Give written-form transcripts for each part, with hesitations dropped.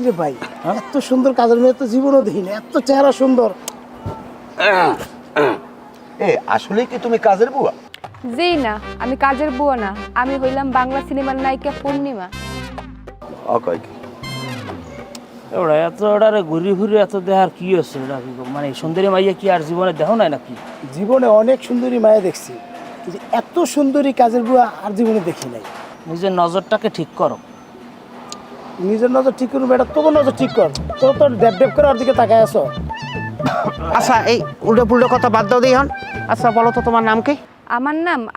রে ভাই, এত সুন্দর কাজের মেয়ে তো জীবনও দেখি না, এত চেহারা সুন্দর। আসলে কি তুমি কাজের বুয়া? জি না, আমি কাজের বুয়া না, আমি হইলাম বাংলা সিনেমার নায়িকা পূর্ণিমা। অকয় কি ওরা এত ওটারে ঘুরি ঘুরি এত দেখার কি হচ্ছে? মানে সুন্দরী মাইয়া কি আর জীবনে দেখো নাই নাকি? জীবনে অনেক সুন্দরী মায়া দেখছি, কিন্তু এত সুন্দরী কাজের বুয়া আর জীবনে দেখি নাই। নিজের নজরটাকে ঠিক করো। নিজের নজর ঠিক করুন বেটা, তোর নজর ঠিক কর। তোর তো ড্যাব ড্যাব করে ওর দিকে তাকায় আছো। আচ্ছা এই উল্টো পুল্টো কথা বাদ দাও দিই হন। আচ্ছা বলো তো তোমার নাম কি?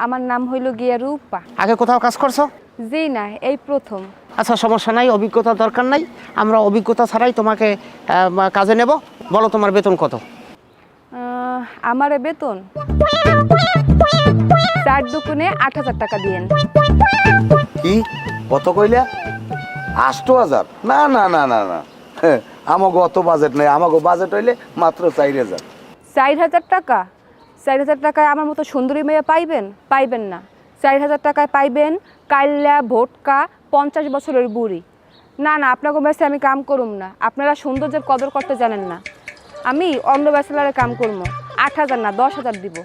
আমার নাম হইল গিয়া রূপা। আগে কোথাও কাজ করছো? জি না, এই প্রথম। আচ্ছা সমস্যা নাই, অভিজ্ঞতা দরকার নাই, আমরা অভিজ্ঞতা ছাড়াই তোমাকে কাজে নেব। বলো তোমার বেতন কত? আমারে বেতন 4 দুগুণে 8,000 টাকা দিয়েন। কি কত কইলা? 8,000? না না না না না, আমাগো অত বাজেট নেই। আমাগো বাজেট হইলে মাত্র 4,000। 4,000 টাকা? 4,000 টাকায় আমার মতো সুন্দরী মেয়ে পাইবেন না। 4,000 টাকায় পাইবেন কাইল্লা ভোটকা 50 বছরের বুড়ি। না না, আপনাকে মেসে আমি কাম করুম না। আপনারা সৌন্দর্যের কদর করতে জানেন না। আমি অন্য ব্যাচেলারে কাম করবো। 8,000 না 10,000 দিব।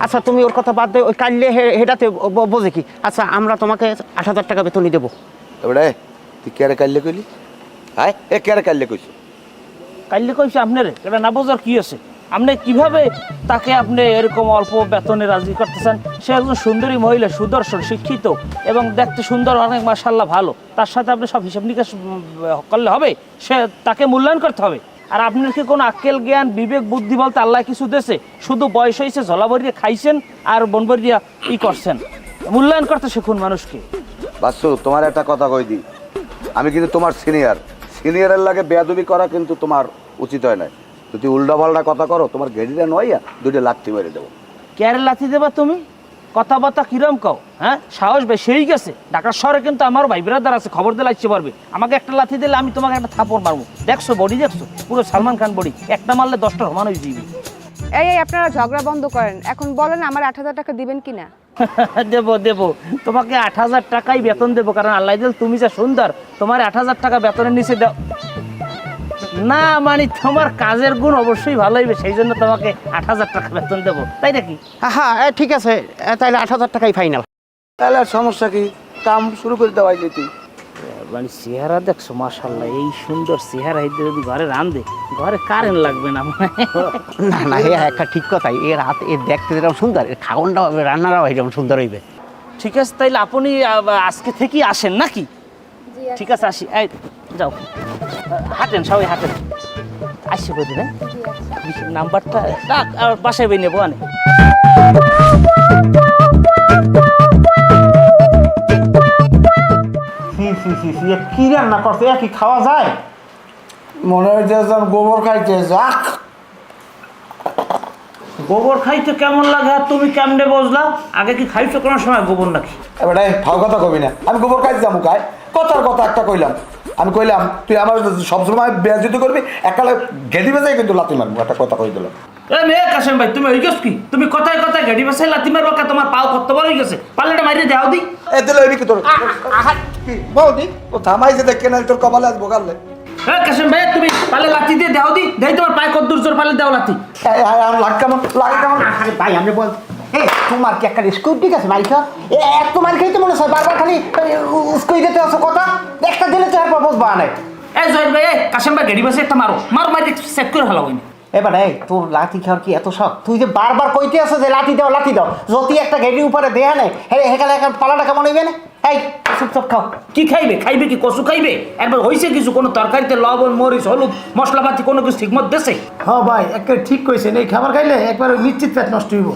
আচ্ছা তুমি ওর কথা বাদ দিয়ে ওই কাল্লে হেটাতে বোঝে কি? আচ্ছা আমরা তোমাকে 8,000 টাকা বেতনই দেবো। এবারে তুই কেরে কাইলে কইলি? হায় এ কেরে কাইলে কইছ? কাইলে কইছে আপনারে, এটা না বোঝার কি আছে? আপনি কিভাবে তাকে আপনি এরকম অল্প বেতনে রাজি করতেছেন? সে একজন সুন্দরী মহিলা, সুদর্শন, শিক্ষিত এবং দেখতে সুন্দর, অনেক মাশাআল্লাহ ভালো। তার সাথে আপনি সব হিসাব নিকাশ করলে হবে? সে তাকে মূল্যায়ন করতে হবে। আর আপনার কি কোনো আক্কেল জ্ঞান বিবেক বুদ্ধি বলতে আল্লাহ কিছু দেশে? শুধু বয়স হয়েছে, ঝলাবরিয়ে খাইছেন আর বনবরিয়া করছেন। মূল্যায়ন করতে শিখুন মানুষকে। বাসু তোমার একটা কথা কই দি, আমি কিন্তু তোমার সিনিয়রের লাগে বেয়াদবি করা কিন্তু তোমার উচিত হয় না। যদি উল্টা পাল্টা কথা করো, তোমার গেড়িটা নইয়া 2টা লাথি মেরে দেবো। ক্যারে লাথি দেবা তুমি? কথাবার্তা কিরম কও? হ্যাঁ, সাহস বেশি হয়ে গেছে। ঢাকার শহরে কিন্তু আমার ভাই ব্রাদার আছে, খবর দিলে আসতে পারবে। আমাকে একটা লাথি দিলে আমি তোমাকে একটা থাপড় মারবো। দেখছো বডি, দেখছো পুরো সালমান খান বডি। একটা মারলে 10টা সমান হয়ে যাবে। এই আপনারা ঝগড়া বন্ধ করেন। এখন বলেন আমার 8,000 টাকা দিবেন কিনা? দেবো তোমাকে 8,000 টাকাই বেতন দেবো, কারণ আল্লাহ দিল তুমি যা সুন্দর। তোমার 8,000 টাকা বেতনের নিচে দাও না, মানে তোমার কাজের গুণ অবশ্যই ভালো হইবে, সেই জন্য তোমাকে 8,000 টাকা বেতন দেবো, তাই নাকি? হ্যাঁ ঠিক আছে, তাহলে 8,000 টাকাই ফাইনাল। তাহলে আর সমস্যা কি, কাম শুরু করে দেওয়াই যেতি। মানে চেহারা দেখছো মাশাআল্লাহ, এই সুন্দর চেহারা যদি ঘরে রান্ধে, ঘরে কারেন্ট লাগবে না। না না, একটা ঠিক কথাই। এর হাত এর দেখতে যেরকম সুন্দর, এর খাওয়ানটাও হবে, রান্নাটাও যেরকম সুন্দর হইবে। ঠিক আছে, তাইলে আপনি আজকে থেকেই আসেন নাকি? ঠিক আছে আসি। এই যাও, হাঁটেন সবাই হাঁটেন। আসি বলি না নাম্বারটা বাসায় বই নেবো। আনে কি রান্না করছে? কি খাওয়া যায়? মনে হচ্ছে গোবর খাইছে। যাক, গোবর খাইতে কেমন লাগে আর তুমি কেমনে বুঝলাম? আগে কি খাইছো কোনো সময় গোবর নাকি? এবারে ভাও কথা কবি না, আমি গোবর খাইতে যাবো খাই? কথার কথা একটা কইলাম, আমি কইলাম তুই আমার সবসময় বেয়াদবি করবি, একালে গেদি বেজাই কিন্তু লাথি মারবো। একটা কথা কই দিলাম। মেয়ে কাশেম ভাই, তুমি হয়ে গেছ কি? তুমি কথায় কথায় গাড়ি বাসায় লাথি মারবো কা? তোমার পাও কত বড় হয়ে গেছে, পাল্লাটা মারিয়ে দাও দি। এ দিলে হইবি কি তোর? বৌদি ও থামাইছে দেখে না, তোর কপালে আসবো কালে। হ্যাঁ কাশেম ভাই, তুমি পালে লাথি দিয়ে দাও দি, দেই তোমার পায়ে কত দূর জোর পালে দাও লাথি। লাগ কেমন লাগে কেমন? আরে ভাই আমি বল, তোমার কি একটা স্কুপ ঠিক আছে মাইকা? এত মার খাইতে মনে হয় বারবার খালি উস্কই দিতে আসো কথা। একটা দিলে তো আর প্রপোজ বানায়। এই জয়ের ভাই, কাশেম ভাই গাড়ি বাসায় একটা মারো মারি সেট করে ফেলাবো। এবার তোর লাঠি খাওয়ার কি এত শখ? তুই যে বারবার কইতে আসো যে লাঠি দাও যদি একটা গাড়ির উপরে দেয়া নেই, হেকালে একটা পালাটা কেমন হইবে না? এই চুপচাপ খাও। কি খাইবে কি কচু খাইবে? একবার হয়েছে কিছু কোনো তরকারিতে লবণ মরিচ হলুদ মশলাপাতি কোনো কিছু ঠিকমতো দেশে? হ্যাঁ ভাই, একেবারে ঠিক কইছেন। এই খাবার খাইলে একবার নিশ্চিত পেট নষ্ট হইব।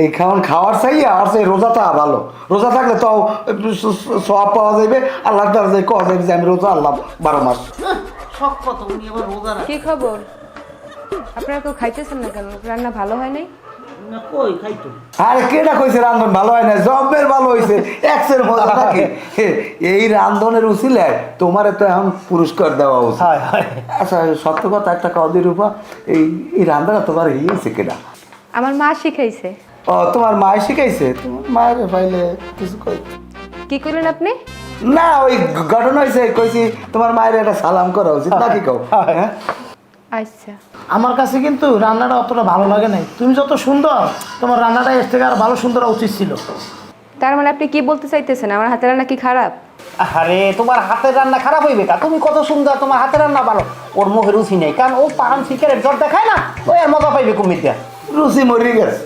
এই খাওয়ার চাইয়া আর সেই রোজাটা ভালো। রোজা থাকলে তো সওয়াব পাওয়া যাবে, আল্লাহর দরজায় কোয়া যাবে যে আমি রোজা আল্লাহ 12 মাস। শখ কত, উনি আবার রোজা রাখে। কি খবর? আপনারা কেউ খাইতেছেন না কেন? রান্না ভালো হয় নাই? না কই খাইতো। আরে কেডা কইছে রান্ধন ভালো হয় না? জবের ভালো হইছে, এক্সের মজা নাকি? এই রান্ধনের উচিলায় তোমারে তো এখন পুরস্কার দেওয়া উচিত। আচ্ছা সত্য কথা একটা কদি রূপা, এই রান্নাটা তোমার হইছে কেডা? আমার মা শিখাইছে। ও তোমার মায় শিখাইছে? তোমার মায়ের পাইলে কিছু কই? কি করলেন আপনি? না ওই ঘটনা হয়েছে কইছি তোমার মায়ের একটা সালাম করা উচিত নাকি কও হ্যাঁ আচ্ছা আমার কাছে কিন্তু রান্নাটা অতটা ভালো লাগে নাই। তুমি যত সুন্দর, তোমার রান্নাটা এর থেকে আর ভালো সুন্দর হওয়া উচিত ছিল। তার মানে আপনি কি বলতে চাইতেছেন আমার হাতের রান্না কি খারাপ? আরে তোমার হাতের রান্না খারাপ হইবে কা? তুমি কত সুন্দর, তোমার হাতের রান্না ভালো। ওর মুখে রুচি নেই, কারণ ও পান সিগারেট জ্বর দেখায় না, ওই আর মজা পাইবে কুমির দিয়া। রুচি মরে গেছে।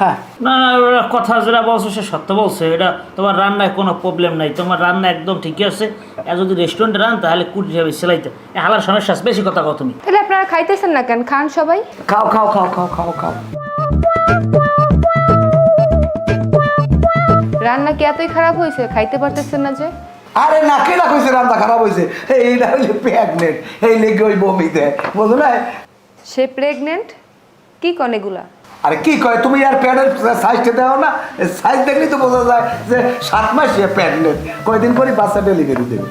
হ্যাঁ না না ওরা কথা যেটা বলছো সে সত্য বলছে। এটা তোমার রান্নায় কোনো প্রবলেম নাই, তোমার রান্না একদম ঠিকই আছে। আর যদি রেস্টুরেন্টে রান তাহলে কুটি যাবে সেলাইতে, হালার সমস্যা আছে, বেশি কথা কও তুমি। তাহলে আপনারা খাইতেছেন না কেন? খান সবাই। খাও খাও খাও খাও খাও খাও। রান্না কি এতই খারাপ হয়েছে খাইতে পারতেছেন না যে? আরে না কেনা কইছে রান্না খারাপ হয়েছে, এইটা হইলে প্রেগনেন্ট, এই লেগে ওই বমি দেয়, বুঝো না? সে প্রেগনেন্ট? কি কন এগুলা? আরে কি কয় তুমি আর প্যাডের সাইজটা দাও না, সাইজ দেখলেই তো বোঝা যায় যে 7 মাস সে প্রেগনেন্ট, কয়দিন পরে বাচ্চা ডেলিভারি দেবে।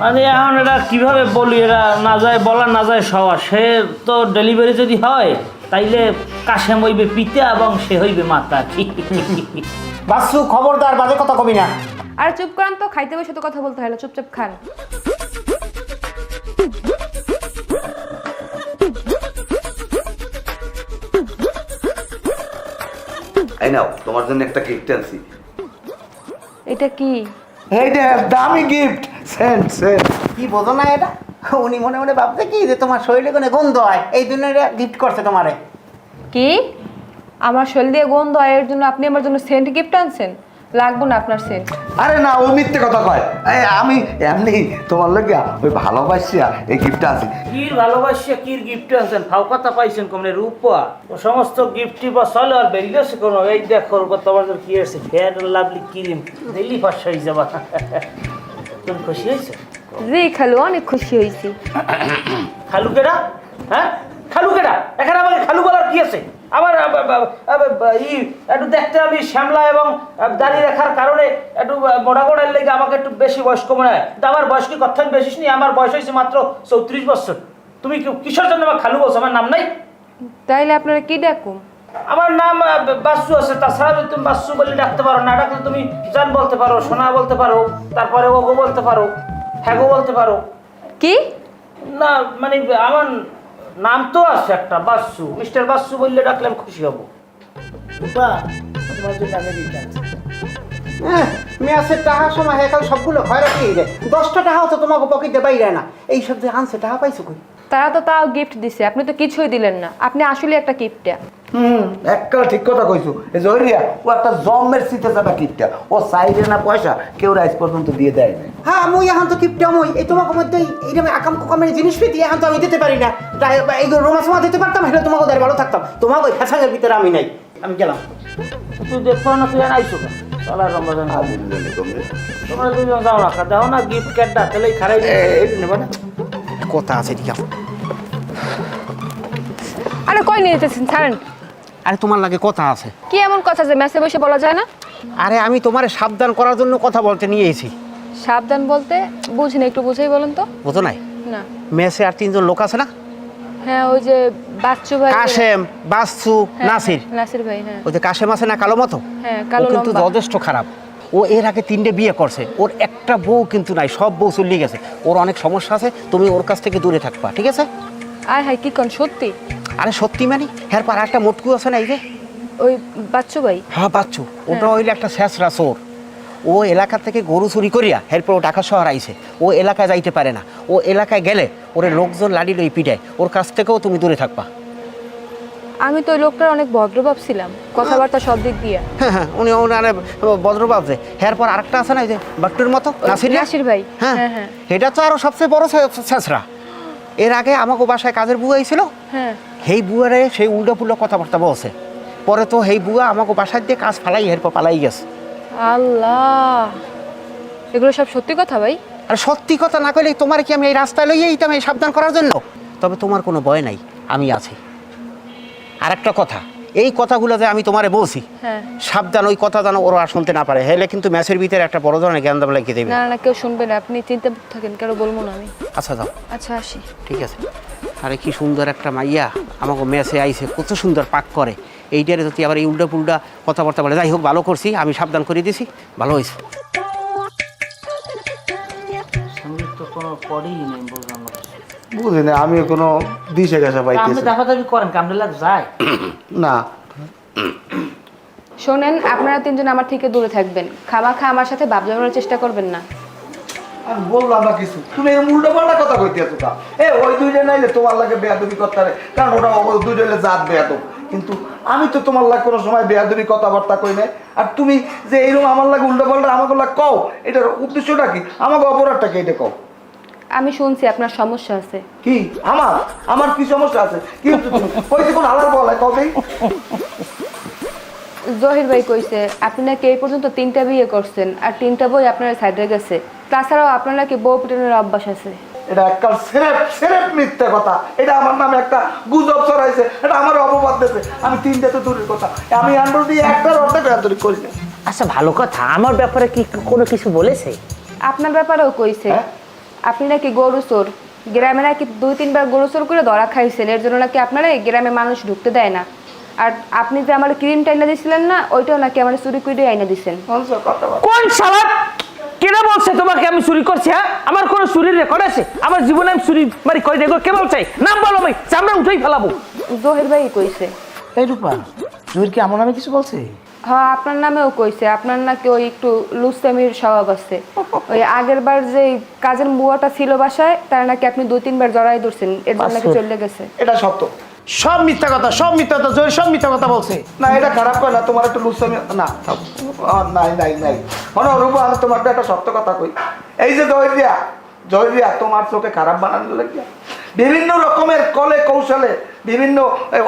মানে এখন এটা কিভাবে বলি, এটা না যায় বলা না যায় সওয়া। সে তো ডেলিভারি যদি হয় তাইলে কাশেম হইবে পিতা এবং সে হইবে মাতা। বাসু খবরদার বাজে কথা কবি না। আর চুপ করেন তো, খাইতে বসে তো কথা বলতে হয় না, চুপচাপ খান। এই নাও তোমার জন্য একটা গিফট আনছি। এটা কি? এইটা দামি গিফট, সেন্ট সেন্ট। কি বোঝো না এটা? উনি মনে মনে ভাবছে কি যে তোমার শরীরে কোনো গন্ধ হয়, এই জন্য গিফট করছে তোমারে। কি? আমার শরীর দিয়ে গন্ধ হয় এর জন্য আপনি আমার জন্য সেন্ট গিফট আনছেন? লাগবো না আপনার সেন্ট। আরে না ও মিথ্যে কথা কয়, আমি এমনি তোমার লগে ওই ভালোবাসিয়া এই গিফট আছে। কি ভালোবাসিয়া কি গিফট আনছেন? ফাও কথা পাইছেন কমনে রূপা? ও সমস্ত গিফটই বা চলে আর বেরিয়েছে কোনো। এই দেখো তোমার জন্য কি আছে, ফেয়ার লাভলি ক্রিম, দিল্লি পাশ হয়ে যাবা। তুমি খুশি হয়েছে? জি খালু, অনেক খুশি হয়েছি। খালু কেডা? হ্যাঁ খালু কেডা? এখানে আমাকে খালু বলার কি আছে? আমার একটু দেখতে আমি শ্যামলা এবং দাঁড়িয়ে রাখার কারণে একটু মোটা মোটার লেগে আমাকে একটু বেশি বয়স্ক মনে হয়। কিন্তু আমার বয়স কি কথা বেশি নেই, আমার বয়স হয়েছে মাত্র 34 বছর। তুমি কিসের জন্য আমার খালু বলছো? আমার নাম নাই? তাইলে আপনারা কি ডাকুম? আমার নাম বাসু আছে, তাছাড়া যদি তুমি বাসু বলে ডাকতে পারো, না ডাকলে তুমি জান বলতে পারো, সোনা বলতে পারো, তারপরে ওগো বলতে পারো, হ্যাগো বলতে পারো। কি না মানে আমার নাম তো আছে একটা, বাসু, মিস্টার বাসু বললে ডাকলে আমি খুশি হব। বাহ, তোমার জন্য আমি গিফট আনছি। মেয়াসের টাকা সময় একাল সবগুলো হয় রাখি যায়, 10টা টাকাও তো তোমাকে পকেটে বাইরে না। এই সব যে আনছে টাকা পাইছো কই? তারা তো তাও গিফট দিছে, আপনি তো কিছুই দিলেন না। আপনি আসলে একটা গিফটটা। একটা ঠিক কথা কইছো। এই জহরিয়া ও একটা জমের সিতে যাবে গিফটটা, ও চাইবে না পয়সা, কেউ রাইজ পর্যন্ত দিয়ে দেয় না। হ্যাঁ মুই এখন তো কিপটা মুই এই তোমাকে মধ্যে এইরকম আকাম কুকামের জিনিস পেতি এখন তো আমি দিতে পারি না। তাই এই রোমা সমা দিতে পারতাম, হেলে তোমাকে দাঁড়িয়ে ভালো থাকতাম। তোমাকে ওই ফ্যাশনের ভিতরে আমি নাই, আমি গেলাম। তুই দেখো না, তুই আইসো না চলার রমজান। তোমরা দুজন যাও না, দাও না গিফট কার্ডটা, তাহলে খারাই নেবা না। কথা আছে ঠিক আছে। আরে কই নিয়ে যেতেছেন? ছাড়েন। আরে তোমার লাগে কথা আছে। কি এমন কথা যে মেসে বসে বলা যায় না? আরে আমি তোমারে সাবধান করার জন্য কথা বলতে নিয়ে এসেছি। সাবধান বলতে বুঝিনি, একটু বুঝাই বলেন তো। বুঝো নাই? না। মেসে আর 3জন লোক আছে না? হ্যাঁ ওই যে বাচ্চু ভাই, কাশেম, বাসু, হ্যাঁ, নাসির। নাসির ভাই, হ্যাঁ ওই যে কাশেম আছে না কালো মতো, হ্যাঁ ও কালো কিন্তু লম্বা। যথেষ্ট খারাপ। ও এর আগে 3টে বিয়ে করছে, ওর একটা বউ কিন্তু নাই, সব বউ চলে গেছে। ওর অনেক সমস্যা আছে, তুমি ওর কাছ থেকে দূরে থাকবা, ঠিক আছে? আয় হায় কি কোন সত্যি? আরে সত্যি মানে হ্যাঁ, পর একটা মোটকু আছে না এই যে, ওই বাচ্চু ভাই? হ্যাঁ বাচ্চু, ওটা হইলে একটা শেষরা চোর। ও এলাকা থেকে গরু চুরি করিয়া এরপর ও ঢাকা শহর আইছে। ও এলাকায় যাইতে পারে না, ও এলাকায় গেলে ওরে লোকজন লাড়ি লই পিটায়। ওর কাছ থেকেও তুমি দূরে থাকবা। আমি তো ওই লোকটার অনেক ভদ্র ভাবছিলাম, কথাবার্তা সব দিক দিয়ে। হ্যাঁ হ্যাঁ, উনি ওনারে বজ্রপাত যে এরপর আরেকটা আছে না এই যে বাট্টুর মতো, নাসির ভাই, হ্যাঁ হ্যাঁ হ্যাঁ এটা তো আরো সবচেয়ে বড় শেষরা। এর আগে আমাকে বাসায় কাজের বুয়া আইছিল, হ্যাঁ। সেই বুয়ারে সেই উল্টো পুল্টো কথাবার্তা বলছে। পরে তো সেই বুয়া আমাকে বাসায় দিয়ে কাজ ফালাই এরপর পালাই গেছে। আল্লাহ, এগুলো সব সত্যি কথা ভাই? আর সত্যি কথা না কইলে তোমার কি আমি এই রাস্তায় লইয়ে এইতাম এই সাবধান করার জন্য? তবে তোমার কোনো ভয় নাই, আমি আছি। আর একটা কথা, এই কথাগুলো যে আমি তোমারে বলছি, হ্যাঁ। সাবধান, ওই কথা যেন ওরা শুনতে না পারে, হেলে কিন্তু ম্যাচের ভিতরে একটা বড় ধরনের জ্ঞান দাম লাগিয়ে দেবে। না না কেউ শুনবে না, আপনি চিন্তা থাকেন, কারো বলবো না আমি। আচ্ছা যাও, আচ্ছা আসি। ঠিক আছে। আরে কি সুন্দর একটা মাইয়া আমাকে মেসে আইছে, কত সুন্দর পাক করে। এইটারে যদি আবার এই উল্টা পুল্টা কথাবার্তা বলে, যাই হোক ভালো করছি, আমি সাবধান করে দিছি, ভালো হয়েছে। কোনো পড়েই নেই বুঝলাম না। বুঝি না, আমি কোনো দিশে গেছে আপনি পাইতেছি দাফাদাফি করেন কামড়ে লাগ যায়। না। শোনেন, আপনারা তিনজন আমার থেকে দূরে থাকবেন। খামাখা আমার সাথে ভাব জমানোর চেষ্টা করবেন না। আমি বললাম না কিছু, তুমি এরকম উল্টো পাল্টা কথা কইতে আছো তা। ওই দুইজন নাইলে তোমার লাগে বেয়াদবি করতে পারে, কারণ ওরা দুইজনে জাত বেয়াদব। কিন্তু আমি তো তোমার লাগে কোনো সময় বেয়াদবি কথাবার্তা কই নাই। আর তুমি যে এইরকম আমার লাগে উল্টো পাল্টা আমাকে লাগে কও, এটার উদ্দেশ্যটা কি? আমাকে অপরাধটা কি এটা কও। আমি শুনছি আপনার সমস্যা আছে। কি আমার আমার কি সমস্যা আছে? কি হচ্ছে তুমি কইতে কোন আলার বলে কবেই? জহির ভাই কইছে আপনি নাকি এই পর্যন্ত 3টা বিয়ে করছেন, আর 3টা বই আপনার সাইডে গেছে। তাছাড়াও আপনার নাকি বউ পিটানোর অভ্যাস আছে। এটা একটা সেরেপ মিথ্যা কথা। এটা আমার নামে একটা গুজব ছড়াইছে, এটা আমার অপবাদ দিয়েছে। আমি 3টা তো দূরের কথা, আমি আন্ডার দিয়ে একটার অর্ধেক আন্তরিক করি না। আচ্ছা ভালো কথা, আমার ব্যাপারে কি কোনো কিছু বলেছে? আপনার ব্যাপারেও কইছে হ্যাঁ? আপনি নাকি গরু চোর। গ্রামে নাকি 2-3বার গরু চোর করে ধরা খাইছেন, এর জন্য নাকি আপনারা এই গ্রামে মানুষ ঢুকতে দেয় না। আর আপনি যে আমার ক্রিমটা এনে দিয়েছিলেন না, ওইটাও নাকি আমার চুরি করে এনে দিয়েছেন। কোন শালা কেন বলছে তোমাকে আমি চুরি করছি? হ্যাঁ, আমার কোনো চুরির রেকর্ড আছে? আমার জীবনে আমি চুরি মারি কই দেখো কে বলছে? নাম বলো, আমি চামড়া উঠেই ফেলাবো। জহির ভাই কইছে। এই রূপা, জহির কি আমার নামে কিছু বলছে? হ্যাঁ, আপনার নামেও কইছে। আপনার নাকি ওই একটু লুস্তামির স্বভাব আছে। ওই আগের বার যে কাজের বুয়াটা ছিল বাসায়, তার নাকি আপনি 2-3বার জড়াই ধরছেন, এর জন্য নাকি চলে গেছে। এটা সত্য। সব মিথ্যা কথা, সব মিথ্যা কথা, জহির সব মিথ্যা কথা বলছে। না, এটা খারাপ করে না, তোমার একটু লুসামি না। নাই নাই নাই, রূপা আমি তোমার একটা সত্য কথা কই। এই যে জয়রিয়া তোমার চোখে খারাপ বানানোর লাগিয়া বিভিন্ন রকমের কলে কৌশলে বিভিন্ন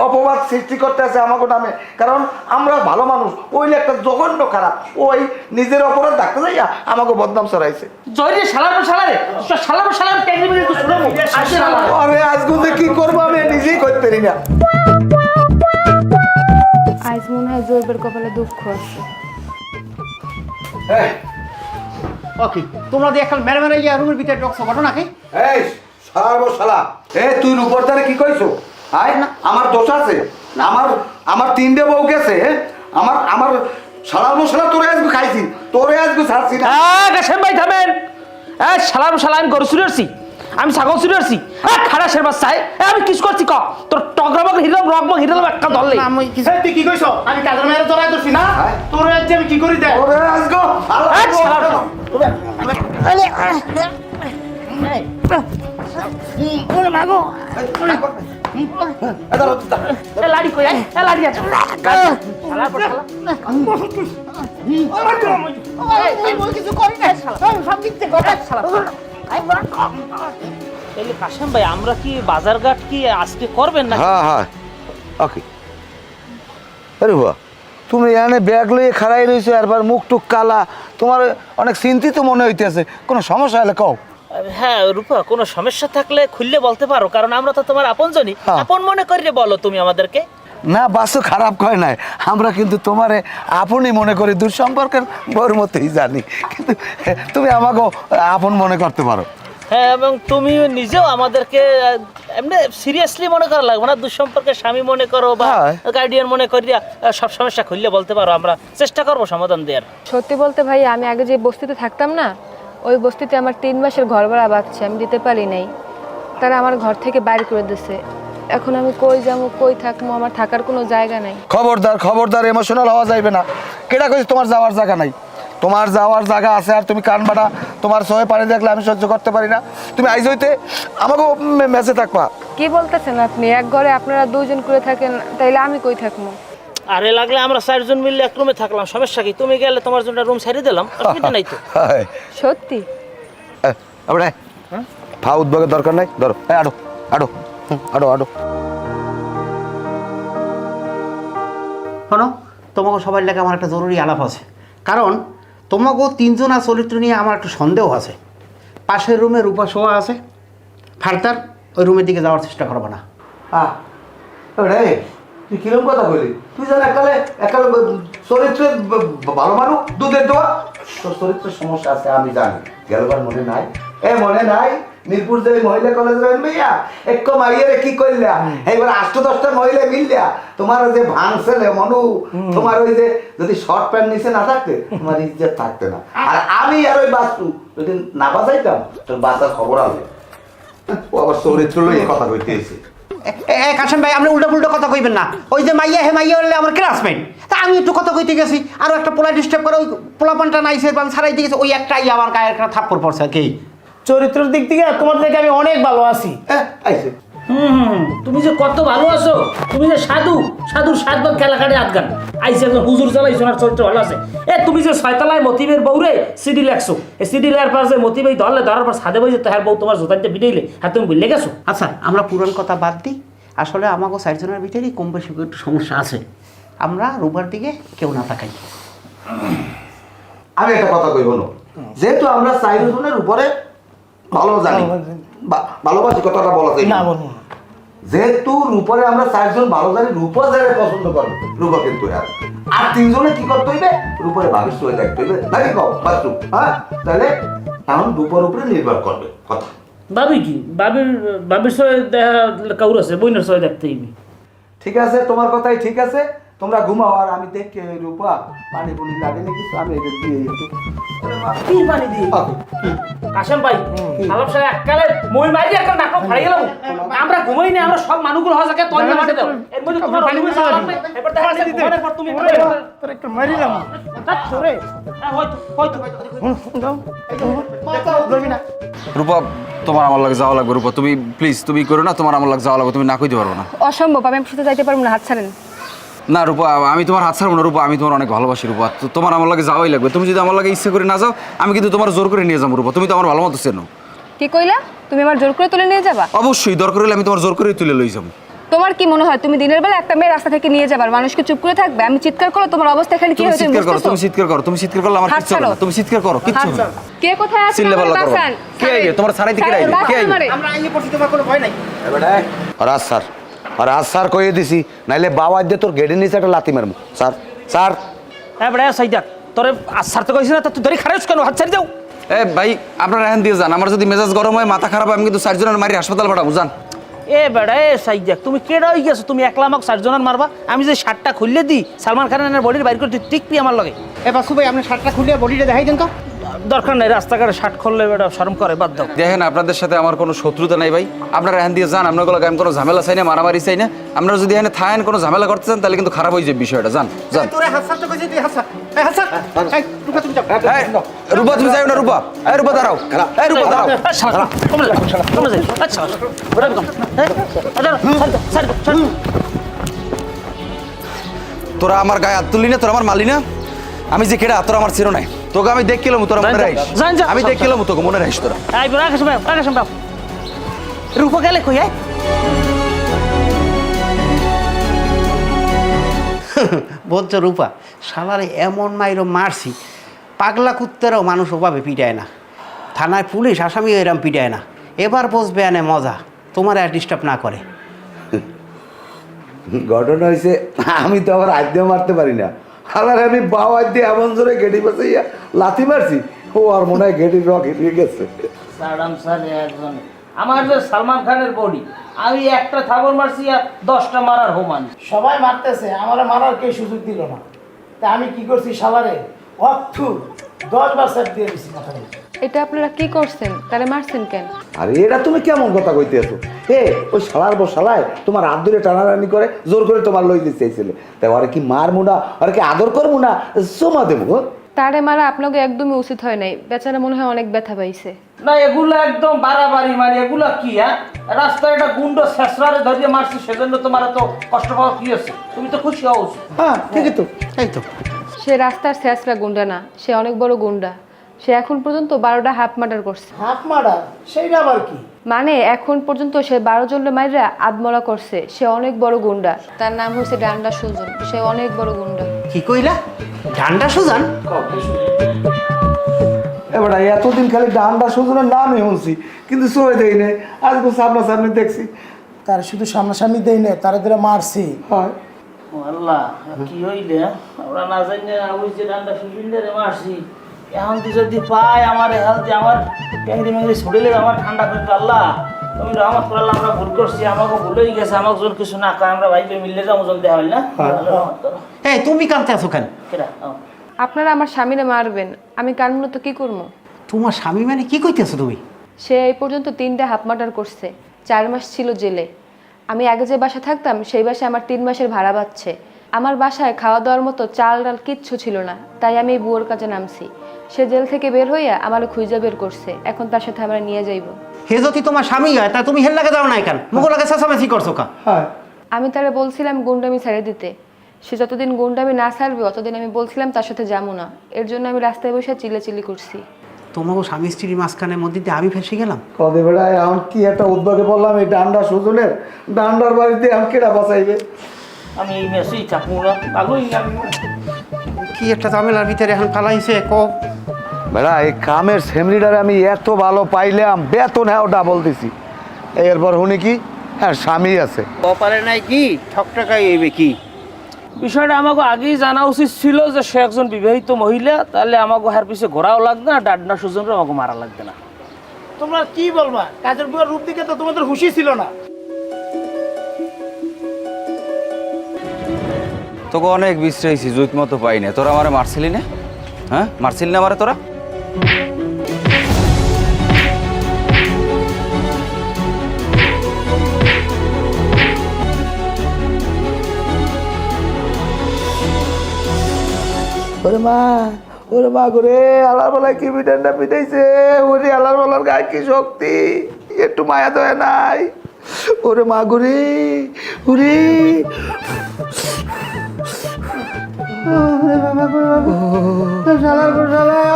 অপবাদ সৃষ্টি করতে আছে আমাকে নামে। কারণ আমরা ভালো মানুষ, ওই একটা জঘন্য খারাপ, ওই নিজের অপরাধ ডাকতে যাইয়া আমাকে বদনাম ছড়াইছে। জয়রে শালার ট্যাগরি মেরে তো শুনবো। আরে আজকে কি করবো আমি নিজেই করতে পারি না। আজ মনে হয় জহিরের কপালে দুঃখ আছে। ওকে, তোমরা দিয়ে এখন মেরে মেরে গিয়ে রুমের ভিতরে ঢুকছো, ঘটনা কি? এই শালা, তুই রূপরদারে কি কইছো? আয় না, আমার দোষ আছে? আমার 3টে বউ গেছে। আমার শালার মশলা তোরে আজকে খাইছি, তোরে আজকে ছাড়ছি না। গাছেন ভাই থামেন। শালা আমি গরু চুরি করছি, আমি ছাগল চুরি করছি। খাড়া শের বাচ্চায় আমি কিছু করছি? ক তোর টগরামক হিরম রকমক হিরম একটা ধরলে তুই কি কইছো? আমি কাজের মেয়ের জড়াই ধরছি না? তোর রাজ্যে আমি কি করি দেখ? তোরে আজকে লাড়ি কই লাড়ি আছে। কাশেম ভাই, আমরা কি বাজার ঘাট কি আজকে করবেন না? হ্যাঁ ওকে। আরে বাহ, তুমি এখানে ব্যাগ লইয়ে খাড়াই রয়েছো, একবার মুখ টুক কালা, তোমার অনেক চিন্তিত মনে হইতেছে। কোনো সমস্যা হলে কও। হ্যাঁ রূপা, কোনো সমস্যা থাকলে খুললে বলতে পারো, কারণ আমরা তো তোমার আপনজনই। হ্যাঁ। আপন মনে করিয়ে বলো তুমি আমাদেরকে। না, বাসু খারাপ কয় নাই, আমরা কিন্তু তোমারে আপনই মনে করি, দূর সম্পর্কের বউর মতোই জানি। কিন্তু তুমি আমাকে আপন মনে করতে পারো। হ্যাঁ, এবং তুমি নিজেও আমাদেরকে এমনি সিরিয়াসলি মনে করা লাগবে না। দুঃসম্পর্কের স্বামী মনে করো বা হ্যাঁ। গার্ডিয়ান মনে করিয়া সব সমস্যা খুললে বলতে পারো, আমরা চেষ্টা করবো সমাধান দেওয়ার। সত্যি বলতে ভাই, আমি আগে যে বস্তিতে থাকতাম না, ওই বস্তিতে আমার 3 মাসের ঘর ভাড়া বাঁচছে, আমি দিতে পারি নাই। তারা আমার ঘর থেকে বাইর করে দিয়েছে। এখন আমি কই যাবো, কই থাকবো, আমার থাকার কোনো জায়গা নাই। খবরদার ইমোশনাল হওয়া যাইবে না। কেটা কইছে তোমার যাওয়ার জায়গা নাই? তোমার যাওয়ার জায়গা আছে, আর তুমি কান বাড়া তোমার সহে পানি দেখলে আমি সহ্য করতে পারি না। তুমি আইজ হইতে আমাকে মেসে থাকবা। কি বলতেছেন আপনি? এক ঘরে আপনারা 2 জন করে থাকেন, তাইলে আমি কই থাকবো? আরে লাগলে আমরা 4 জন মিলে এক রুমে থাকলাম, সমস্যা কি? তুমি গেলে তোমার জন্য রুম ছাড়িয়ে দিলাম, অসুবিধা নাই তো। সত্যি? আমরা ফা উদ্যোগের দরকার নাই, ধরো আডো আডো আডো আডো। শোনো, তোমাকে সবার লেগে আমার একটা জরুরি আলাপ আছে। কারণ তোমাকেও 3 জনা চরিত্র নিয়ে আমার একটু সন্দেহ আছে। পাশের রুমে রূপা শোয়া আছে, ফার্দার ওই রুমের দিকে যাওয়ার চেষ্টা করবো না। তুই কিরম কথা বলি? তুই জান একালে চরিত্রে ভালো মানুষ, দুধের দোয়া। তোর চরিত্রের সমস্যা আছে আমি জানি, গেলবার মনে নাই। মনে নাই মিরপুর যে মহিলা কলেজ রয়েন ভাইয়া এক মাইয়ারে কি করলা এইবার 8-10টা মহিলা মিললা তোমার ওই যে ভাঙছেলে মনু তোমার ওই যে যদি শর্ট প্যান্ট নিচে না থাকতে তোমার ইজ্জত থাকতে না। আর আমি আর ওই বাস্তু যদি না বাঁচাইতাম তোর বাঁচার খবর আছে। ও আবার চরিত্র লইয়ে কথা কইতে এসে। কাশেম ভাই আপনি উল্টো পুল্টো কথা কইবেন না। ওই যে মাইয়া হে মাইয়া হলে আমার ক্লাসমেট, তা আমি একটু কথা কইতে গেছি আর একটা পোলা ডিস্টার্ব করে ওই পোলাপানটা নাইছে বা ছাড়াইতে গেছে, ওই একটাই আমার গায়ে একটা থাপ্পড় পড়ছে আর কি। চরিত্রের দিক থেকে তোমার থেকে আমি অনেক ভালো আছি। আইছে তুমি যে কত ভালো আছো, তুমি যে সাধুর 7 বার খেলা কাটে আটগান আইসে একজন হুজুর চালাইছো আর চরিত্র ভালো আছে। তুমি যে 6তলায় মতিবের বউরে সিডি লেখছো, এই সিডি লেয়ার পর যে মতিব ধরার পর ছাদে বসে হ্যাঁ বউ তোমার জোতাইতে বিটাইলে হ্যাঁ তুমি ভুলে গেছো। আচ্ছা আমরা পুরান কথা বাদ দিই, আসলে আমাকে 4 জনের ভিতরেই কম বেশি একটু সমস্যা আছে, আমরা রূপার দিকে কেউ না তাকাই। আমি একটা কথা কইব না, যেহেতু আমরা 4 জনের উপরে ভালো জানি ভালোবাসি কথাটা বলা যায় না বলবো না। যেহেতু রূপরে আমরা 4 জন ভালো জানি রূপা যারা পছন্দ করবে রূপা কিন্তু আর 3 জনে কি করতে হইবে রূপরে ভাবিস হয়ে দেখতে হইবে নাকি কও বাস্তু হ্যাঁ তাহলে এখন রূপর উপরে নির্ভর করবে কথা। ভাবি কি বাবির সঙ্গে দেখা কাউর আছে, বইনের সঙ্গে দেখতে হইবে। ঠিক আছে তোমার কথাই ঠিক আছে, তোমরা ঘুমাও আর আমি দেখি রূপা পানি পুনি লাগে নাকি আমি এটা দিয়ে একটু কি পানি দিই কাশেম ভাই আলাপ সাহেব এককালে মই মাইরি একটা নাটক হারিয়ে গেলাম। আমরা ঘুমাই না, আমরা সব মানুষগুলো হজাকে তৈরি মাঠে দাও, এর মধ্যে তোমার অনুমতি চাওয়া লাগবে। এবার দেখা যাচ্ছে ঘুমানোর পর তুমি তোর একটু মারিলাম তোরে হয়তো দাও ধরবি না। রূপা তোমার আমার লাগে যাওয়া লাগবে। রূপা তুমি প্লিজ তুমি করো না, তোমার আমার লাগে যাওয়া লাগবে, তুমি না কইতে পারবো না। অসম্ভব, আমি আপনার সাথে যাইতে পারবো না, হাত ছাড়েন। না রূপা আমি তোমার হাত ছাড়বো না। রূপা আমি তোমার অনেক ভালোবাসি। রূপা তোমার আমার লাগে যাওয়াই লাগবে। তুমি যদি আমার লাগে ইচ্ছা করে না যাও আমি কিন্তু তোমার জোর করে নিয়ে যাবো। রূপা তুমি তো আমার ভালো মতো চেনো। কি কইলা? তুমি আমার জোর করে তুলে নিয়ে যাবা? অবশ্যই দরকার হলে আমি তোমার জোর করে তুলে লই যাবো। তোমার কি মনে হয় তুমি দিনের বেলা একটা মেয়ে রাস্তা থেকে নিয়ে যাবার মানুষকে চুপ করে থাকবে? আমি চিৎকার করো, তোমার অবস্থা এখানে কি তুমি হয়েছে চিৎকার করো, বুঝতেছো? তুমি চিৎকার করো, তুমি চিৎকার করলে আমার হাত কিচ্ছু হবে ছাড়ো। না। তুমি চিৎকার করো, কিচ্ছু হবে না। কে কোথায় আছে? চিল্লা পাল্লা করো। কে আইবে? তোমার ছাড়াইতে কে আইবে? কে আইবে? আমরা আইনি পড়ছি, তোমার কোনো ভয় নাই। আর আজ স্যার কইয়ে দিছি নাইলে বাবা দিয়ে তোর গেড়ে নিচে একটা লাথি মারবো। স্যার স্যার এবারে সাইদাক তোরে ছাড়তে কইছি না, তুই ধরে খারাপ কেন? হাত ছাড়ি দাও। এ ভাই আপনারা এখন দিয়ে যান, আমার যদি মেজাজ গরম হয় মাথা খারাপ হয় আমি কিন্তু 4 জনের মারি হাসপাতাল পাঠাবো। যান। এ বেড়া এ সাইদাক তুমি কেডা হই গেছো? তুমি একলা আমাকে 4 জনের মারবা? আমি যে শার্টটা খুললে দিই সালমান খানের বডির বাইর করতে টিকবি আমার লগে? এবার সুবাই আপনি শার্টটা খুলে বডিটা দেখাই দেন তো। দরকার নাই, রাস্তাঘাটে শার্ট খুললে বেটা শরম করে, বাদ দাও। দেখেন আপনাদের সাথে আমার কোনো শত্রুতা নাই ভাই, আপনারা এখান দিয়ে যান। আপনার আমি কোনো ঝামেলা চাই না, মারামারি চাই না। আপনারা যদি এখানে থাকেন কোনো ঝামেলা করতে চান তাহলে কিন্তু খারাপ হয়ে যাবে বিষয়টা। যান যান। তোরে হাত ছাড়তে কইছি, তুই হাত ছাড়। এই হাত ছাড়। এই রূপা তুমি যাও। এই, রূপা তুমি যাও না। রূপা এই রূপা দাঁড়াও। এই রূপা দাঁড়াও। তোরা আমার গায়ে হাত তুললি না, তোরা আমার মালি না। আমি যে কেডা তোরা আমার চিরো নাই। তোকে আমি দেখছিলাম তোরা মনে রাখিস। আমি দেখছিলাম তোকে মনে রাখিস তোরা। রূপা গেলে কই? বলছো রূপা শালারে এমন মাইরো মারছি, পাগলা কুত্তেরও মানুষ ওভাবে পিটায় না, থানায় পুলিশ আসামিও এরম পিটায় না। এবার বসবে আনে মজা, তোমার আর ডিস্টার্ব না করে। ঘটনা হয়েছে আমি তো আবার আজ দিয়ে মারতে পারি না। আর আমি বাবা দিয়ে এমন জোরে গেটি পাশে লাথি মারছি ও আর মনে হয় গেটির রক হেঁটে গেছে। আমার যে সালমান খানের বডি, আমি একটা থাবর মারছি আর 10টা মারার হোমান। সবাই মারতেছে, আমার মারার কেউ সুযোগ দিল না। তা আমি কি করছি শালারে অথু 10 বার সেট দিয়ে দিছি মাথায়। এটা আপনারা কি করছেন? তারে মারছেন কেন? আরে এটা তুমি কেমন কথা কইতে আছো? ওই শালার বউ শালায় তোমার হাত ধরে টানাটানি করে জোর করে তোমার লই দিতে চাইছিলে। তাই ওরা কি মারমু না, ওরা কি আদর করবো না, সোমা দেবো? তারে মারা আপনাকে একদমই উচিত হয় নাই, বেচারা মনে হয় অনেক ব্যথা পাইছে। না এগুলো একদম বাড়াবাড়ি, মানে এগুলা কি? হ্যাঁ রাস্তায় একটা গুন্ড শেষরারে ধরিয়ে মারছি, সেজন্য তোমার তো কষ্ট পাওয়া কি আছে? তুমি তো খুশি হও। হ্যাঁ ঠিকই তো। এই তো সে রাস্তার শেষরা গুন্ডা না, সে অনেক বড় গুন্ডা। সে এখন পর্যন্ত 12টা হাফ মার্ডার করছে। হাফ মার্ডার সেইটা আবার কি? মানে এখন পর্যন্ত সে 12 জনের মাইরা আদমরা করছে। সে অনেক বড় গুন্ডা, তার নাম হচ্ছে ডান্ডা সুজন। সে অনেক বড় গুন্ডা। কি কইলা? ডান্ডা সুজান? এবার এতদিন খালি ডান্ডা সুজনের নামই শুনছি কিন্তু সই দেই নাই, আজকে সামনাসামনি দেখছি। তার শুধু সামনাসামনি দেই না, তারা ধরে মারছি। হয় আল্লাহ কি হইলে আমরা না জানি ওই যে ডান্ডা সুবিন্দারে মারছি, এখন তুই যদি পাই আমার এখন যে আমার ট্যাংরি ম্যাংরি ছড়িলে আমার ঠান্ডা করে দিবে আল্লাহ। তুমি রহমত করলে আমরা ভুল করছি, আমাকে ভুলেই গেছে, আমাকে জোর কিছু না কয় আমরা ভাইকে মিললে যাবো জন দেওয়া হইল না। রহমত করো। এই তুমি কাঁদতে আছো কেন? কেডা? আপনারা আমার স্বামীরে মারবেন, আমি কানমূলত তো কী করবো? তোমার স্বামী মানে কি কইতেছো তুমি? সে এই পর্যন্ত 3টা হাফ মার্ডার করছে, 4 মাস ছিল জেলে। আমি আগে যে বাসা থাকতাম সেই বাসায় আমার 3 মাসের ভাড়া পাচ্ছে। আমার বাসায় খাওয়া দাওয়ার মতো চাল ডাল কিচ্ছু ছিল না, তাই আমি এই বুয়োর কাজে নামছি। সে জেল থেকে বের হইয়া আমার খুঁজে বের করছে, এখন তার সাথে আমরা নিয়ে যাইব। হে যদি তোমার স্বামী হয় তা তুমি হেল লাগে যাও না কেন? মুখ লাগে চেঁচামেচি করছো কা? হ্যাঁ আমি তারে বলছিলাম গুন্ডামি ছেড়ে দিতে, সে যতদিন গুন্ডামি না ছাড়বে অতদিন আমি বলছিলাম তার সাথে যাবো না। এর জন্য আমি রাস্তায় বসে চিল্লাচিল্লি করছি। তোমাকে স্বামী স্ত্রীর মাঝখানের মধ্যে দিয়ে আমি ফেসে গেলাম। কদে বেড়া এখন কি একটা উদ্যোগে বললাম, এই ডান্ডা সুজনের ডান্ডার বাড়িতে এখন কেডা বাঁচাইবে? আমি এই মেসেই থাকবো না, পাগলই আমি। কি একটা ঝামেলার ভিতরে এখন ফালাইছে কো। বেড়া এই কামের সেমরিডারে আমি এত ভালো পাইলাম, বেতন হ্যাঁ ডাবল দিছি। এরপর শুনি কি, হ্যাঁ স্বামী আছে। কপালে নাই কি ঠক টাকাই এইবে কি? বিষয়টা আমাকে আগেই জানা উচিত ছিল যে সে একজন বিবাহিত মহিলা, তাহলে আমাকে হার পিছে ঘোরাও লাগবে না, ডাডনা সুজনরা আমাকে মারা লাগবে না। তোমরা কি বলবা? কাজের বুয়ার রূপ দিকে তো তোমাদের হুঁশি ছিল না। তোকে অনেক বিশ্রাইছি, জুত মতো পাই না। তোরা আমারে মারছিলি না? হ্যাঁ মারছিলি না আমারে তোরা? ওরে মা করে আলার বেলায় কি পিটানটা পিটাইছে। ওরে আলার বেলার গায়ে কি শক্তি, একটু মায়া দয়া নাই। ওরে মা করে ওরে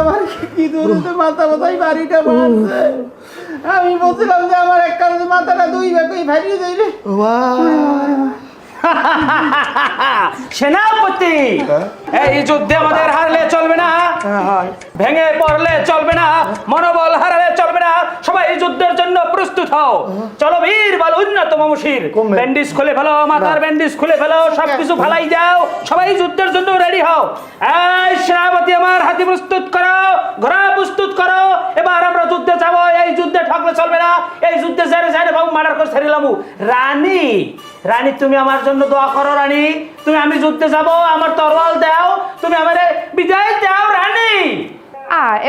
আমার কি দূরতে মাথা মাথায় বাড়িটা মারছে। আমি বলছিলাম যে আমার এক কারণে মাথাটা 2 ভাগে ভারিয়ে যাইবে। সেনাপতি, এই যুদ্ধে আমাদের হারলে চলবে না, ভেঙে পড়লে চলবে না, মনোবল হারালে চলবে না। সবাই এই যুদ্ধের জন্য প্রস্তুত হও। চলো বীর বল উন্নতম মুশির, ব্যান্ডেজ খুলে ফেলো, মাথার ব্যান্ডেজ খুলে ফেলো, সবকিছু ফালাই যাও। সবাই যুদ্ধের জন্য রেডি হও। এই সেনাপতি আমার হাতি প্রস্তুত করো, ঘোড়া প্রস্তুত করো। এবার আমরা যুদ্ধে যাব। এই যুদ্ধে ঠকলে চলবে না। এই যুদ্ধে যারে যারে বাবু মার্ডার করে ছাড়িলাম। রানী, রানী তুমি আমার জন্য দোয়া করো। রানী তুমি, আমি যুদ্ধে যাব, আমার তরোয়াল দাও, তুমি আমারে বিদায় দাও রানী।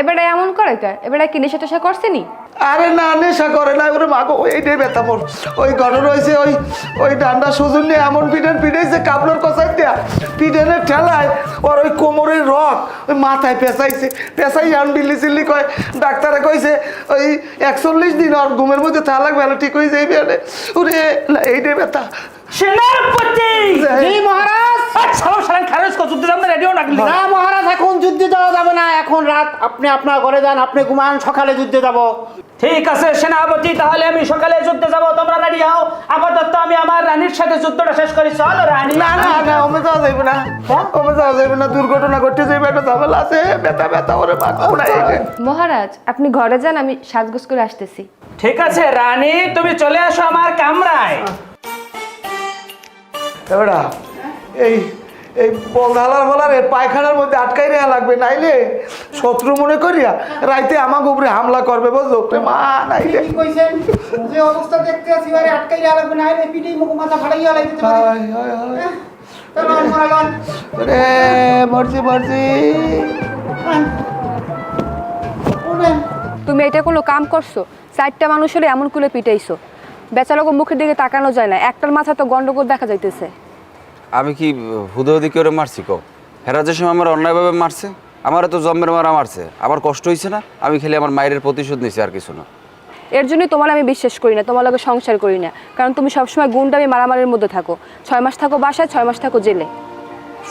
এবারে এমন করে কে? এবারে কি নেশা টেশা করছেনি? আরে না নেশা করে না। ওরে মা গো, এইটাই ব্যথা মোর। ওই ঘটনা হয়েছে, ওই ডান্ডা সুজন নিয়ে এমন পিটান পিটাইছে কাপড়ের কষাই দেয়া পিটানের ঠেলায় ওর ওই কোমরের রক ওই মাথায় পেঁচাইছে। পেঁচাই আন বিল্লি চিল্লি কয়। ডাক্তারে কইছে ওই 41 দিন ওর ঘুমের মধ্যে থাকা লাগবে, ঠিক হয়ে যাইবে। ওরে এইটাই ব্যথা। সেনাপতি জি মহারাজ। যুদ্ধে যাবো না, রেডিও না। না মহারাজ, এখন যুদ্ধে যাওয়া যাবে না। এখন রাত, আপনি আপনার ঘরে যান, আপনি ঘুমান, সকালে যুদ্ধে যাব। ঠিক আছে সেনাপতি, তাহলে আমি সকালে যুদ্ধে যাব, তোমরা রেডি হও। আপাতত আমি আমার রানীর সাথে যুদ্ধটা শেষ করি। চলো রানী। না না না, ওমে যাওয়া যাইবে না, ওমে যাওয়া যাইবে না। দুর্ঘটনা ঘটে যাইবে, একটা ঝামেলা আছে। ব্যথা ব্যথা ওরে মা গো। মহারাজ আপনি ঘরে যান, আমি সাজগোজ করে আসতেছি। ঠিক আছে রানী, তুমি চলে আসো আমার কামরায়। এবারা এই এই বলধালার বলার পায়খানার মধ্যে আটকাই নেওয়া লাগবে, নাইলে শত্রু মনে করিয়া রাইতে আমাকে উপরে হামলা করবে, বুঝলো? মা নাইলে কি কইছেন? যে অবস্থা দেখতে আছি বারে আটকাই লাগবে না, আইলে পিঠেই মুখ মাথা ফাড়াইয়া লাইতে পারে। চলো মারালন। রে মরছি মরছি। তুমি এটা কোনো কাম করছো? 4টা মানুষের এমন কুলে পিটাইছো, বেচারাকে মুখের দিকে তাকানো যায় না। একটার মাথা তো গন্ডগোল দেখা যাইতেছে। আমি কি হুদহুদি করে মারছি কও? হেরা যে সময় আমার অন্যায়ভাবে মারছে, আমারও তো জন্মের মারা মারছে, আমার কষ্ট হয়েছে না? আমি খালি আমার মায়ের প্রতিশোধ নিছি, আর কিছু না। এর জন্যই তোমার আমি বিশ্বাস করি না, তোমার লগে সংসার করি না। কারণ তুমি সবসময় গুন্ডামি মারামারির মধ্যে থাকো। 6 মাস থাকো বাসায়, 6 মাস থাকো জেলে।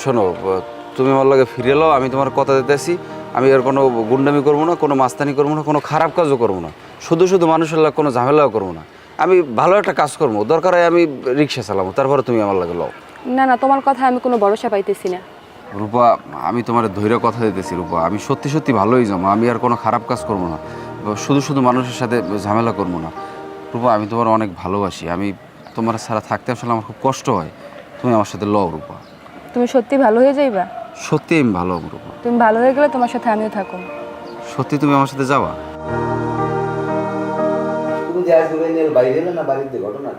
শোনো, তুমি আমার লগে ফিরে এলো, আমি তোমার কথা দিতেছি। আমি আর কোনো গুন্ডামি করবো না, কোনো মাস্তানি করবো না, কোনো খারাপ কাজও করবো না, শুধু শুধু মানুষের লাগে কোনো ঝামেলাও করবো না। আমি ভালো একটা কাজ করবো, দরকার হয় আমি রিক্সা চালাবো, তারপরে তুমি আমার লাগে লও। না না, তোমার কথা আমি কোনো ভরসা পাইতেছি না। রূপা, আমি তোমার ধৈর্য কথা দিতেছি রূপা, আমি সত্যি সত্যি ভালোই যাবো। আমি আর কোনো খারাপ কাজ করবো না, শুধু শুধু মানুষের সাথে ঝামেলা করবো না। রূপা, আমি তোমার অনেক ভালোবাসি। আমি তোমার ছাড়া থাকতে আসলে আমার খুব কষ্ট হয়। তুমি আমার সাথে লও রূপা। তুমি সত্যি ভালো হয়ে যাইবা? সত্যি আমি ভালো হব রূপা। তুমি ভালো হয়ে গেলে তোমার সাথে আমিও থাকো। সত্যি তুমি আমার সাথে যাবা? তুমি যে আজকে বাইরে না বাড়িতে ঘটনা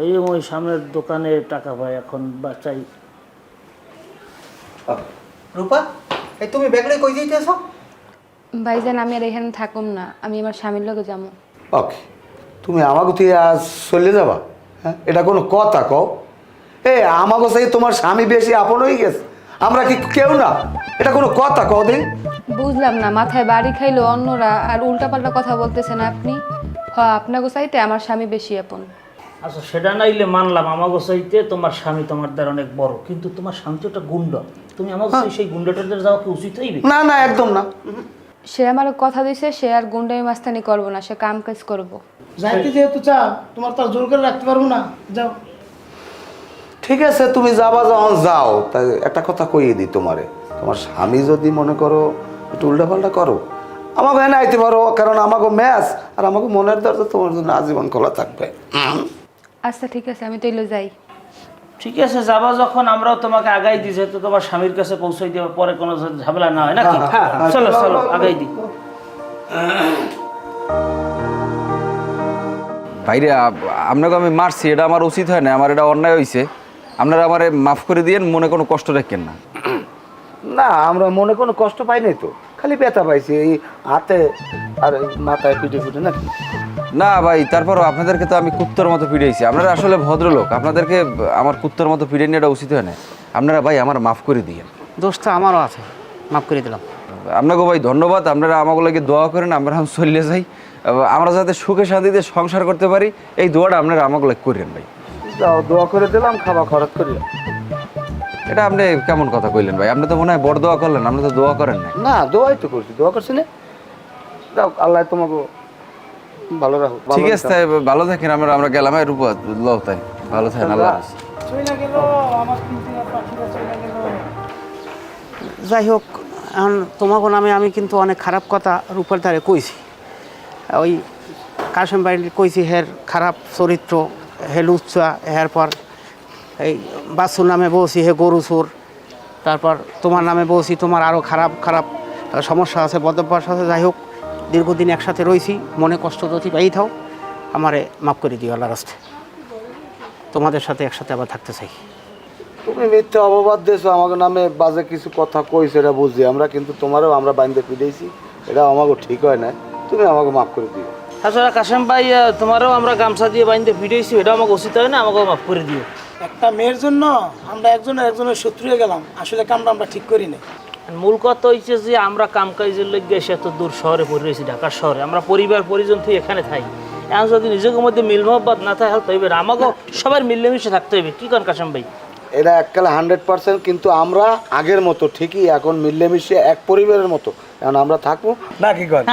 এই ওই সামনের দোকানে টাকা পাই এখন বাচ্চাই। রূপা, এই তুমি ব্যাগলে কই যাইতেছো? ভাইজান আমি আর এখানে থাকুম না, আমি আমার স্বামীর লগে যাবো। ওকে, তুমি আমাকে তুই আজ চলে যাবা? হ্যাঁ, এটা কোনো কথা কও? আমাকে সেই তোমার স্বামী বেশি আপন হয়ে গেছে, আমরা কি কেউ না? এটা কোনো কথা কও দিন? বুঝলাম না, মাথায় বাড়ি খাইলো অন্যরা আর উল্টাপাল্টা কথা বলতেছেন আপনি। আপনাকে চাইতে আমার স্বামী বেশি আপন। আচ্ছা সেটা নাইলে মানলাম, আমাকে চাইতে তোমার স্বামী তোমার দ্বারা অনেক বড়, কিন্তু তোমার স্বামী তো একটা গুন্ডা, তুমি আমাকে সেই গুন্ডাটাদের যাওয়া কি উচিত হইবে? না না, একদম না। সে আমার কথা দিছে, সে আর গুন্ডামি মাস্তানি করবো না, সে কাম কাজ করবো। যাইতে যেহেতু চাও, তোমার তো আর জোর করে রাখতে পারবো না, যাও। ঠিক আছে, তুমি যাবা যখন যাও। তাই একটা কথা কইয়ে দিই তোমারে, তোমার স্বামী যদি মনে করো একটু উল্টাপাল্টা করো, আমাকে এনে আইতে পারো, কারণ আমাকে ম্যাচ আর আমাকে মনের দরজা তোমার জন্য আজীবন খোলা থাকবে। আচ্ছা ঠিক আছে, আমি তাইলে যাই। ঠিক আছে, যাবা যখন আমরাও তোমাকে আগাই দিই, যেহেতু তোমার স্বামীর কাছে পৌঁছাই দেওয়া, পরে কোনো ঝামেলা না হয় নাকি? চলো চলো আগাই দিই। বাইরে আপনাকে আমি মারছি, এটা আমার উচিত হয় না, আমার এটা অন্যায় হয়েছে। আপনারা আমারে মাফ করে দিয়েন, মনে কোনো কষ্ট রাখেন না। না, আমরা মনে কোনো কষ্ট পাই নাই তো, খালি ব্যথা পাইছি এই হাতে আর এই মাথায় পিঠে পিঠে নাকি। না ভাই, তারপরও আপনাদেরকে তো আমি কুত্তর মতো পিটাইছি। আপনারা আসলে ভদ্রলোক, আপনাদেরকে আমার কুত্তর মতো পিটাই নিয়ে এটা উচিত হয় না। আপনারা ভাই আমার মাফ করে দিয়েন। দোষটা আমারও আছে, মাফ করে দিলাম। আপনাকে ভাই ধন্যবাদ। আপনারা আমাকে লাগে দোয়া করেন, আমরা চলে যাই, আমরা যাতে সুখে শান্তিতে সংসার করতে পারি, এই দোয়াটা আপনারা আমাকে লাগে করেন ভাই। যাও, দোয়া করে দিলাম, খাওয়া খরচ করি। এটা আপনি কেমন কথা কইলেন ভাই? আপনি তো মনে হয় বড় দোয়া করলেন, আপনি তো দোয়া করেন না। না, দোয়াই তো করছি, দোয়া করছি না। যাও, আল্লাহ তোমাকে ভালো রাখো। ঠিক আছে, তাই ভালো থাকেন। আমরা গেলাম রূপা, লো তাই ভালো থাকেন, আল্লাহ হাফেজ। চলে গেল আমার তিনটা পাখিরা, চলে গেল। যাই হোক, এখন তোমাকে নামে আমি কিন্তু অনেক খারাপ কথা রূপার ধারে কইছি। ওই কাশেম বাড়ির কইছি হের খারাপ চরিত্র, হে লুচ্চা, এরপর এই বাসুর নামে বলছি হে গরু চোর, তারপর তোমার নামে বলছি তোমার আরও খারাপ খারাপ সমস্যা আছে, বদভ্যাস আছে। যাই হোক, দীর্ঘদিন একসাথে রয়েছি, মনে কষ্ট যদি পাই থাও, আমারে মাফ করে দিও আল্লাহর রাস্তায়। তোমাদের সাথে একসাথে আবার থাকতে চাই। তুমি মিথ্যে অপবাদ দিয়েছো, আমাকে নামে বাজে কিছু কথা কইছো, এটা বুঝছি আমরা, কিন্তু তোমারও আমরা বাইন্দে পিটাইছি, এটা আমাকে ঠিক হয় না। তুমি আমাকে মাফ করে দিও। তাছাড়া কাশেম ভাই, তোমারও আমরা গামছা দিয়ে বাইন্দে ভিডিয়েছি, এটা আমাকে উচিত হয় না, আমাকে মাফ করে দিও। একটা মেয়ের জন্য আমরা একজনের শত্রু হয়ে গেলাম, আসলে কামটা আমরা ঠিক করি না। মূল কথা হচ্ছে যে আমরা কামকাজের লেগে এসে এত দূর শহরে পড়ে রয়েছি, ঢাকার শহরে। আমরা পরিবার পরিজন থেকে এখানে থাকি, এখন যদি নিজেদের মধ্যে মিল মহব্বত না থাকে তাহলে হইবে না। আমাকেও সবার মিলেমিশে থাকতে হইবে, কি করেন কাশেম ভাই? এটা এককালে 100%, কিন্তু আমরা আগের মতো ঠিকই এখন মিলেমিশে এক পরিবারের মতো এখন আমরা থাকবো না, কি কর?